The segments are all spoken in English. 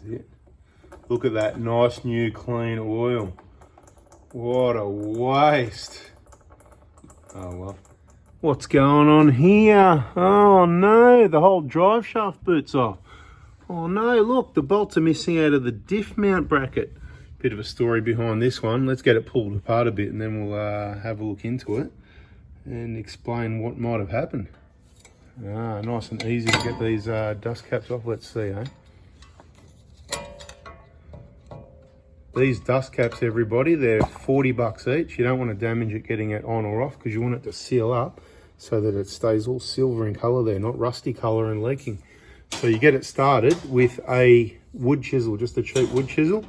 That's it. Look at that nice new clean oil. What a waste. Oh well. What's going on here? Oh no, the whole drive shaft boot's off. Oh no, look, the bolts are missing out of the diff mount bracket. Bit of a story behind this one. Let's get it pulled apart a bit and then we'll have a look into it and explain what might have happened. Nice and easy to get these dust caps off. Let's see, eh? These dust caps, everybody, they're 40 bucks each. You don't want to damage it getting it on or off because you want it to seal up so that it stays all silver in colour there, not rusty colour and leaking. So you get it started with a wood chisel, just a cheap wood chisel.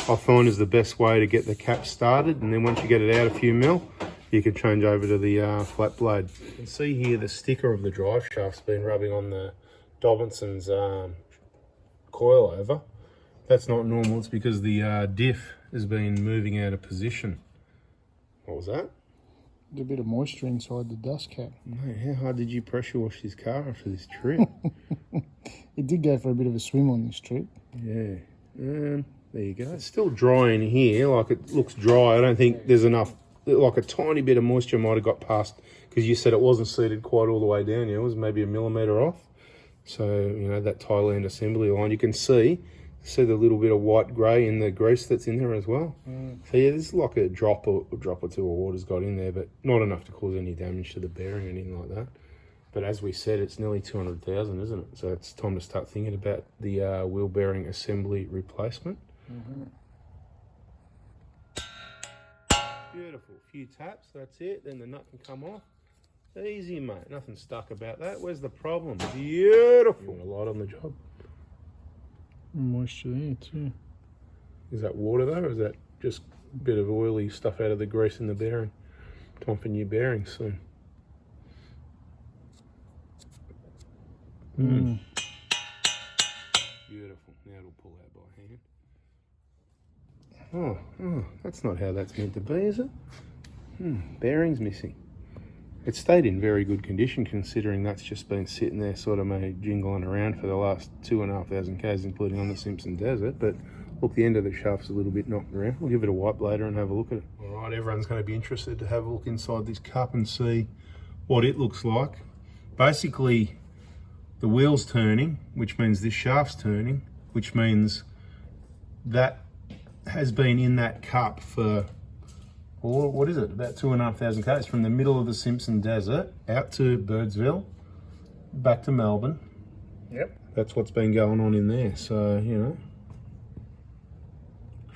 I find is the best way to get the cap started, and then once you get it out a few mil, you can change over to the flat blade. You can see here the sticker of the drive shaft's been rubbing on the Dobinson's coil over. That's not normal, it's because the diff has been moving out of position. What was that? There's a bit of moisture inside the dust cap. Mate, how hard did you pressure wash this car after this trip? It did go for a bit of a swim on this trip. Yeah, there you go. It's still dry in here, like it looks dry. I don't think there's enough, like a tiny bit of moisture might have got past, because you said it wasn't seated quite all the way down. It was maybe a millimetre off. So, you know, that Thailand assembly line, you can see the little bit of white grey in the grease that's in there as well. So yeah, there's like a drop or two of water's got in there, but not enough to cause any damage to the bearing or anything like that. But as we said, it's nearly 200,000, isn't it? So it's time to start thinking about the wheel bearing assembly replacement. Beautiful, a few taps, that's it, then the nut can come off. Easy, mate, nothing stuck about that. Where's the problem? Beautiful. A lot on the job. Moisture there too. Is that water though, or is that just a bit of oily stuff out of the grease in the bearing? Time for new bearings soon. Beautiful. Now it'll pull out by hand. Oh, that's not how that's meant to be, is it? Bearing's missing. It stayed in very good condition considering that's just been sitting there sort of maybe jingling around for the last 2,500 k's, including on the Simpson Desert. But look, the end of the shaft's a little bit knocked around. We'll give it a wipe later and have a look at it. All right, everyone's going to be interested to have a look inside this cup and see what it looks like. Basically, the wheel's turning, which means this shaft's turning, which means that has been in that cup for, or what is it, about 2,500 k's from the middle of the Simpson Desert out to Birdsville, back to Melbourne. Yep. That's what's been going on in there. So, you know,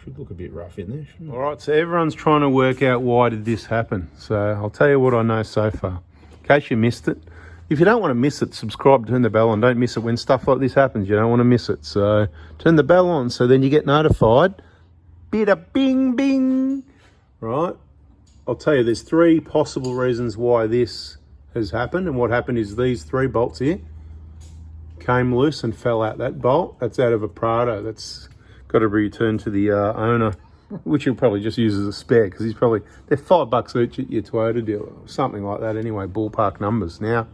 should look a bit rough in there, shouldn't it? All right, so everyone's trying to work out why did this happen. So I'll tell you what I know so far, in case you missed it. If you don't want to miss it, subscribe, turn the bell on. Don't miss it when stuff like this happens. You don't want to miss it. So turn the bell on so then you get notified. Bit of bing, bing. Right, I'll tell you, there's three possible reasons why this has happened, and what happened is these three bolts here came loose and fell out. That bolt, that's out of a Prado, that's got to be returned to the owner, which he'll probably just use as a spare, because he's probably, they're $5 each at your Toyota dealer, or something like that anyway, ballpark numbers. Now,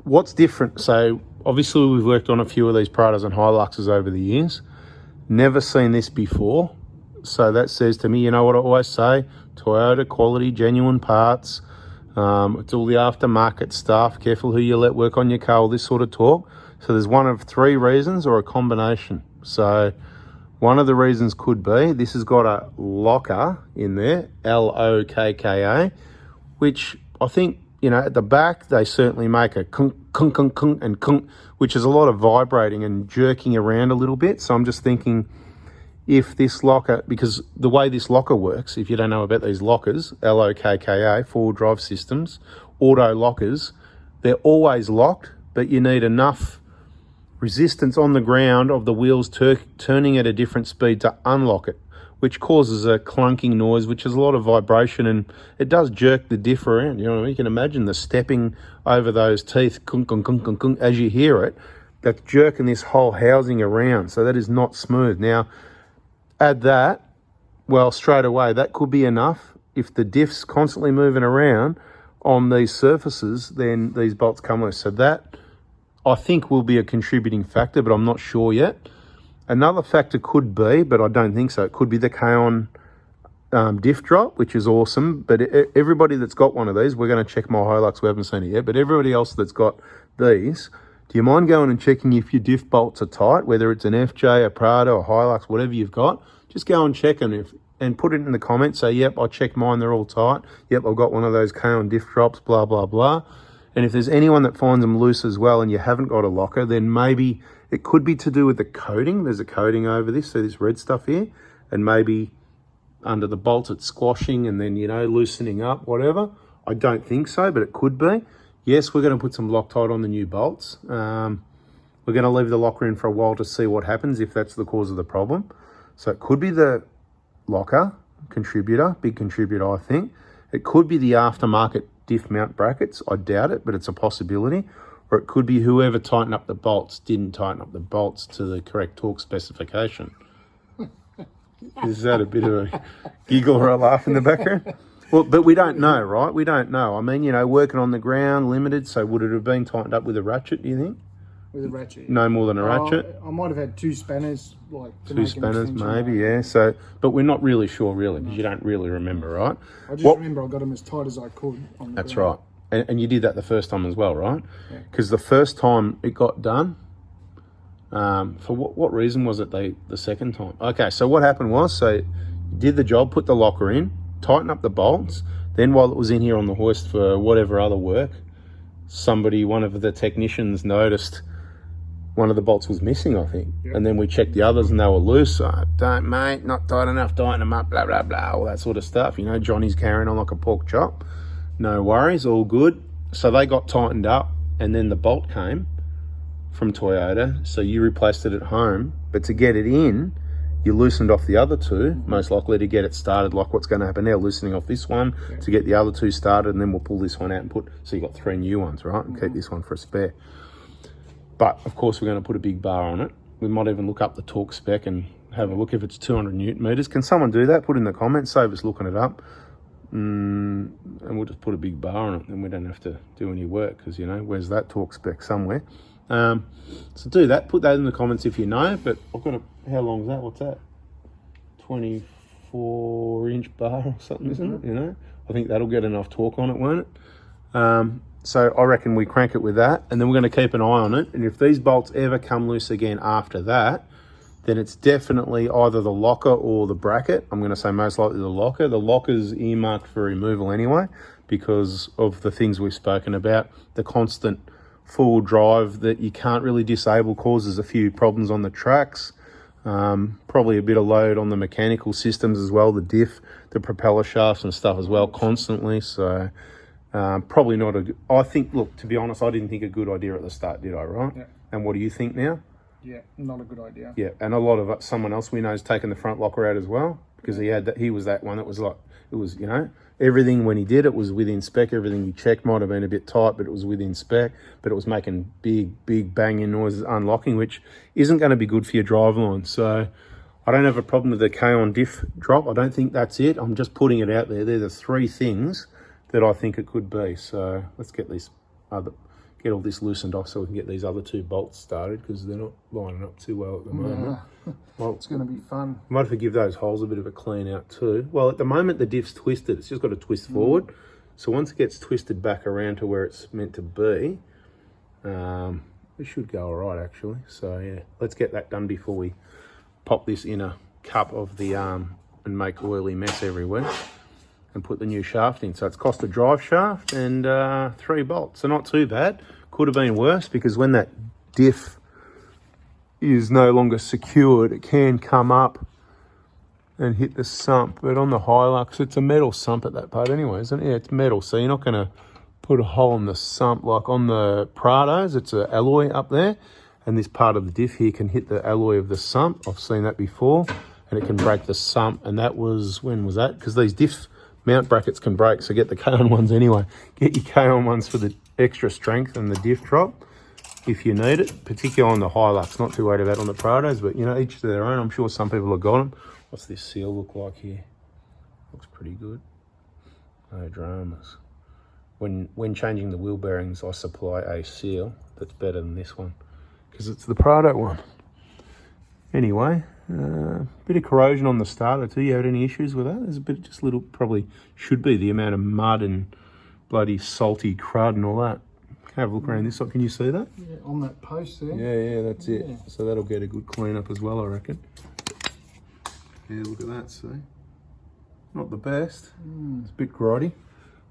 what's different? So obviously we've worked on a few of these Prados and Hiluxes over the years, never seen this before. So that says to me, you know what I always say, Toyota, quality, genuine parts. It's all the aftermarket stuff. Careful who you let work on your car, all this sort of talk. So there's one of three reasons or a combination. So one of the reasons could be this has got a locker in there, L-O-K-K-A, which I think, you know, at the back, they certainly make a kunk, kunk, kunk, kunk, and kunk, which is a lot of vibrating and jerking around a little bit. So I'm just thinking, if this locker, because the way this locker works, if you don't know about these lockers, L-O-K-K-A, four-wheel drive systems, auto lockers, they're always locked, but you need enough resistance on the ground of the wheels turning at a different speed to unlock it, which causes a clunking noise, which is a lot of vibration, and it does jerk the diff around. You know what I mean? You can imagine the stepping over those teeth, kunk, kunk, kunk, kunk, kunk, as you hear it, that's jerking this whole housing around. So that is not smooth. Now, add that, well, straight away, that could be enough. If the diff's constantly moving around on these surfaces, then these bolts come loose. So that I think will be a contributing factor, but I'm not sure yet. Another factor could be, but I don't think so, it could be the K-on diff drop, which is awesome. But everybody that's got one of these, we're going to check my Hilux, we haven't seen it yet, but everybody else that's got these, do you mind going and checking if your diff bolts are tight, whether it's an FJ, a Prado, a Hilux, whatever you've got? Just go and check and put it in the comments. Say, yep, I checked mine, they're all tight. Yep, I've got one of those K-on diff drops, blah, blah, blah. And if there's anyone that finds them loose as well and you haven't got a locker, then maybe it could be to do with the coating. There's a coating over this, so this red stuff here, and maybe under the bolts it's squashing and then, you know, loosening up, whatever. I don't think so, but it could be. Yes, we're going to put some Loctite on the new bolts. We're going to leave the locker in for a while to see what happens if that's the cause of the problem. So it could be the locker contributor, big contributor, I think. It could be the aftermarket diff mount brackets. I doubt it, but it's a possibility. Or it could be whoever tightened up the bolts didn't tighten up the bolts to the correct torque specification. Is that a bit of a giggle or a laugh in the background? Well, but we don't know, right? We don't know. I mean, you know, working on the ground, limited, so would it have been tightened up with a ratchet, do you think? With a ratchet? No more than a ratchet? I might have had two spanners. Two spanners, maybe, yeah. So, but we're not really sure, really, because you don't really remember, right? I just remember I got them as tight as I could. That's right. And you did that the first time as well, right? Because the first time it got done, for what reason was it the second time? Okay, so what happened was, so you did the job, put the locker in, tighten up the bolts, then while it was in here on the hoist for whatever other work, one of the technicians noticed one of the bolts was missing, I think. Yep. And then we checked the others and they were loose. So, don't, mate, not tight enough, tighten them up, blah, blah, blah, all that sort of stuff. You know, Johnny's carrying on like a pork chop. No worries, all good. So they got tightened up and then the bolt came from Toyota. So you replaced it at home, but to get it in, you loosened off the other two, most likely to get it started, like what's going to happen now, loosening off this one to get the other two started, and then we'll pull this one out and so you got 3 new ones, right? And keep this one for a spare. But of course, we're going to put a big bar on it. We might even look up the torque spec and have a look if it's 200 Newton meters. Can someone do that? Put in the comments, save us looking it up. And we'll just put a big bar on it, and we don't have to do any work because, you know, where's that torque spec somewhere? So do that, put that in the comments if you know, but I've got how long is that? What's that? 24-inch bar or something, isn't it? You know, I think that'll get enough torque on it, won't it? So I reckon we crank it with that, and then we're going to keep an eye on it. And if these bolts ever come loose again after that, then it's definitely either the locker or the bracket. I'm going to say most likely the locker. The locker's earmarked for removal anyway because of the things we've spoken about. The constant full drive that you can't really disable causes a few problems on the tracks. Probably a bit of load on the mechanical systems as well, the diff, the propeller shafts and stuff as well constantly. So probably not I think, look, to be honest, I didn't think a good idea at the start, did I, right? Yeah. And what do you think now? Yeah, not a good idea. Yeah, and a lot of someone else we know has taken the front locker out as well because he was that one that was like, it was, you know, everything when he did it was within spec. Everything he checked might have been a bit tight, but it was within spec. But it was making big banging noises unlocking, which isn't going to be good for your driveline. So I don't have a problem with the K-on diff drop. I don't think that's it. I'm just putting it out there. They're the 3 things that I think it could be. So let's get get all this loosened off so we can get these other 2 bolts started because they're not lining up too well at the moment. Well, it's going to be fun. Might have to give those holes a bit of a clean out too. Well, at the moment the diff's twisted. It's just got to twist forward. So once it gets twisted back around to where it's meant to be, it should go all right actually. So yeah, let's get that done before we pop this in a cup of the and make oily mess everywhere and put the new shaft in. So it's cost a drive shaft and 3 bolts. So not too bad. Could have been worse because when that diff is no longer secured, it can come up and hit the sump. But on the Hilux, it's a metal sump at that part anyway, isn't it? Yeah, it's metal. So you're not going to put a hole in the sump like on the Prados. It's an alloy up there. And this part of the diff here can hit the alloy of the sump. I've seen that before. And it can break the sump. And that was, when was that? Because these diff mount brackets can break, so get the K-on ones anyway. Get your K-on ones for the extra strength and the diff drop if you need it, particularly on the Hilux. Not too worried about on the Prados, but you know, each to their own. I'm sure some people have got them. What's this seal look like here? Looks pretty good. No dramas. when changing the wheel bearings, I supply a seal that's better than this one because it's the Prado one. Anyway, bit of corrosion on the starter too. You had any issues with that? There's a bit, just little, probably should be the amount of mud and bloody salty crud and all that. Have a look around this side. Can you see that? Yeah, on that post there. Yeah, that's it. Yeah. So that'll get a good clean up as well, I reckon. Yeah, look at that, see? Not the best. It's a bit grotty.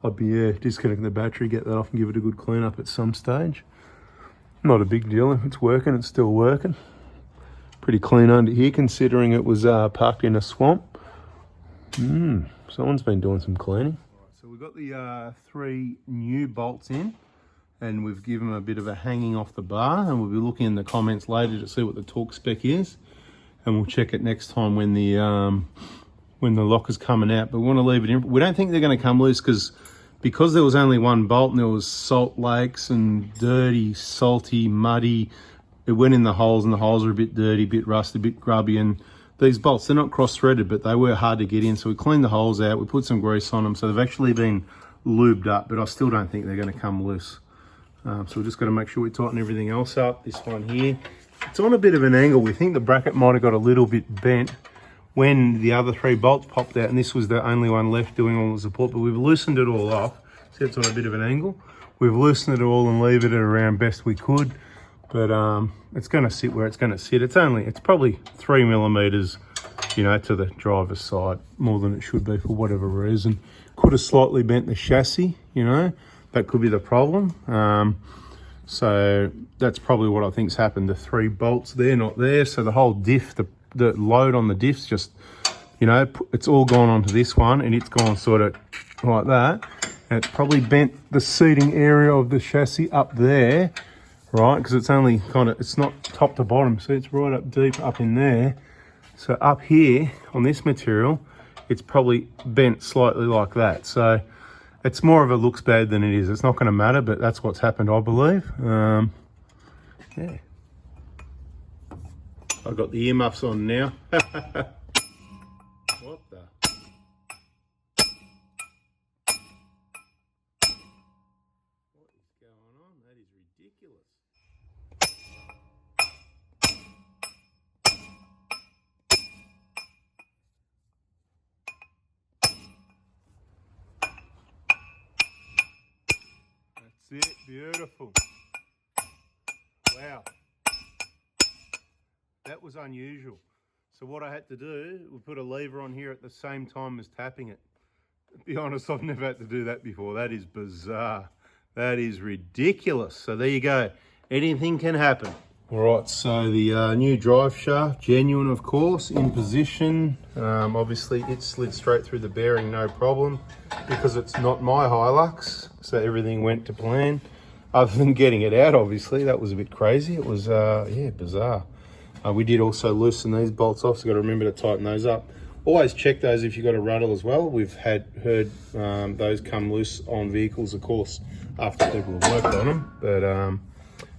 I'd be disconnecting the battery, get that off and give it a good clean up at some stage. Not a big deal. If it's working, it's still working. Pretty clean under here considering it was parked in a swamp. Someone's been doing some cleaning. So we've got the 3 new bolts in and we've given them a bit of a hanging off the bar, and we'll be looking in the comments later to see what the torque spec is, and we'll check it next time when the locker's coming out. But we want to leave it in. We don't think they're going to come loose because there was only one bolt and there was salt lakes and dirty, salty, muddy. It went in the holes and the holes are a bit dirty, a bit rusty, a bit grubby, and these bolts, they're not cross-threaded, but they were hard to get in. So we cleaned the holes out, we put some grease on them, so they've actually been lubed up, but I still don't think they're going to come loose. So we're just got to make sure we tighten everything else up. This one here, it's on a bit of an angle. We think the bracket might have got a little bit bent when the other 3 bolts popped out, and this was the only one left doing all the support, but we've loosened it all off. See, it's on a bit of an angle. We've loosened it all and leave it around best we could, but it's going to sit where it's going to sit. It's probably 3 millimeters, you know, to the driver's side, more than it should be for whatever reason. Could have slightly bent the chassis, you know, that could be the problem. So that's probably what I think's happened. The 3 bolts there, not there. So the whole diff, the load on the diff's just, you know, it's all gone onto this one, and it's gone sort of like that. And it's probably bent the seating area of the chassis up there, right? Because it's only kind of, it's not top to bottom. See, it's right up deep up in there. So up here on this material, it's probably bent slightly like that. So it's more of a looks bad than it is. It's not going to matter, but that's what's happened, I believe. Yeah. I've got the earmuffs on now. What the? What is going on? That is ridiculous. That's it, beautiful. Wow. That was unusual. So what I had to do, we put a lever on here at the same time as tapping it. To be honest, I've never had to do that before. That is bizarre. That is ridiculous. So there you go. Anything can happen. All right, so the new drive shaft, genuine of course, in position. Obviously it slid straight through the bearing, no problem, because it's not my Hilux. So everything went to plan. Other than getting it out, obviously, that was a bit crazy. It was, yeah, bizarre. We did also loosen these bolts off, so you've got to remember to tighten those up. Always check those if you've got a rattle as well. We've heard those come loose on vehicles, of course, after people have worked on them. But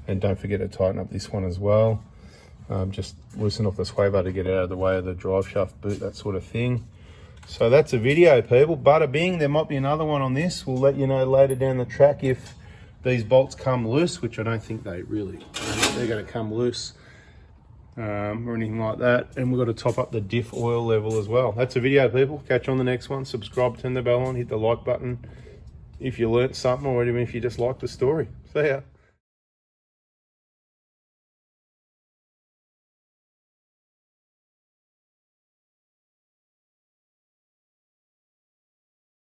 and don't forget to tighten up this one as well. Just loosen off the sway bar to get it out of the way of the drive shaft boot, that sort of thing. So that's a video, people. Bada bing, there might be another one on this. We'll let you know later down the track if these bolts come loose, which I don't think they're going to come loose. Or anything like that, and we've got to top up the diff oil level as well. That's a video, people. Catch you on the next one. Subscribe, turn the bell on, hit the like button if you learnt something, or even if you just like the story. See ya.